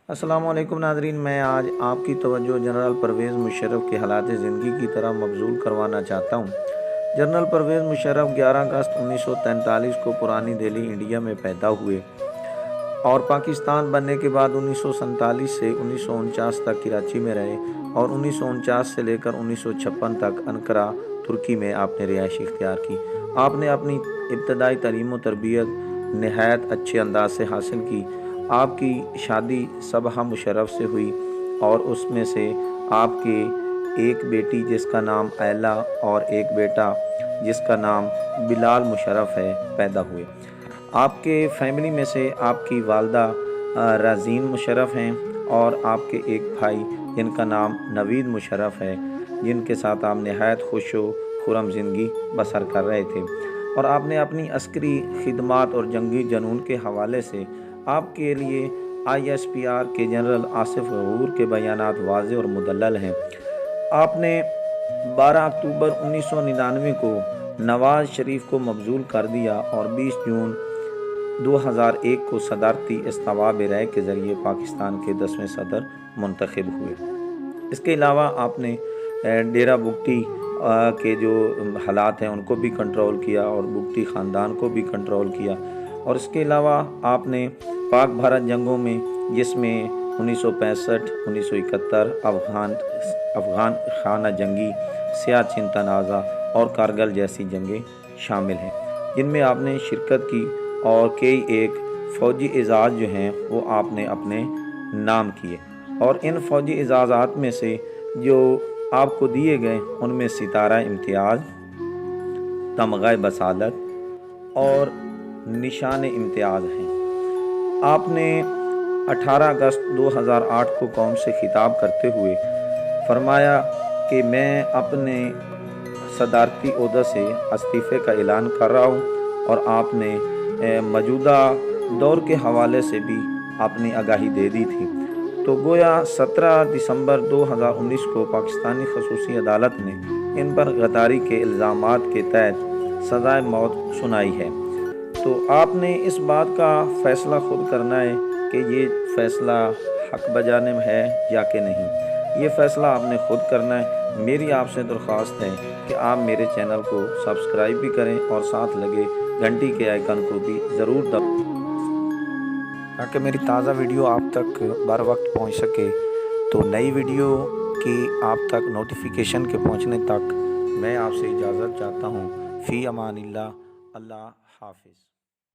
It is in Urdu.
السلام علیکم ناظرین، میں آج آپ کی توجہ جنرل پرویز مشرف کے حالات زندگی کی طرف مبذول کروانا چاہتا ہوں۔ جنرل پرویز مشرف 11 اگست 1943 کو پرانی دہلی انڈیا میں پیدا ہوئے اور پاکستان بننے کے بعد 1947 سے 1949 تک کراچی میں رہے اور 1949 سے لے کر 1956 تک انقرہ ترکی میں آپ نے رہائش اختیار کی۔ آپ نے اپنی ابتدائی تعلیم و تربیت نہایت اچھے انداز سے حاصل کی۔ آپ کی شادی صبا مشرف سے ہوئی اور اس میں سے آپ کے ایک بیٹی جس کا نام ایلا اور ایک بیٹا جس کا نام بلال مشرف ہے پیدا ہوئے۔ آپ کے فیملی میں سے آپ کی والدہ رازین مشرف ہیں اور آپ کے ایک بھائی جن کا نام نوید مشرف ہے، جن کے ساتھ آپ نہایت خوش و خرم زندگی بسر کر رہے تھے، اور آپ نے اپنی عسکری خدمات اور جنگی جنون کے حوالے سے آپ کے لیے ISPR کے جنرل آصف غفور کے بیانات واضح اور مدلل ہیں۔ آپ نے 12 اکتوبر 1999 کو نواز شریف کو مبذول کر دیا اور 20 جون 2001 کو صدارتی استواب رائے کے ذریعے پاکستان کے 10ویں صدر منتخب ہوئے۔ اس کے علاوہ آپ نے ڈیرہ بگٹی کے جو حالات ہیں ان کو بھی کنٹرول کیا اور بگٹی خاندان کو بھی کنٹرول کیا، اور اس کے علاوہ آپ نے پاک بھارت جنگوں میں، جس میں 1965، 1971 افغان خانہ جنگی، سیاچن تنازع اور کارگل جیسی جنگیں شامل ہیں جن میں آپ نے شرکت کی، اور کئی ایک فوجی اعزاز جو ہیں وہ آپ نے اپنے نام کیے، اور ان فوجی اعزازات میں سے جو آپ کو دیے گئے ان میں ستارہ امتیاز، تمغہ بسادت اور نشان امتیاز ہیں۔ آپ نے 18 اگست 2008 کو قوم سے خطاب کرتے ہوئے فرمایا کہ میں اپنے صدارتی عہدہ سے استعفے کا اعلان کر رہا ہوں، اور آپ نے موجودہ دور کے حوالے سے بھی اپنی آگاہی دے دی تھی۔ تو گویا 17 دسمبر 2019 کو پاکستانی خصوصی عدالت نے ان پر غداری کے الزامات کے تحت سزائے موت سنائی ہے۔ تو آپ نے اس بات کا فیصلہ خود کرنا ہے کہ یہ فیصلہ حق بجانب ہے یا کہ نہیں، یہ فیصلہ آپ نے خود کرنا ہے۔ میری آپ سے درخواست ہے کہ آپ میرے چینل کو سبسکرائب بھی کریں اور ساتھ لگے گھنٹی کے آئیکن کو بھی ضرور دبائیں تاکہ میری تازہ ویڈیو آپ تک بر وقت پہنچ سکے۔ تو نئی ویڈیو کی آپ تک نوٹیفیکیشن کے پہنچنے تک میں آپ سے اجازت چاہتا ہوں۔ فی امان اللہ، اللہ حافظ۔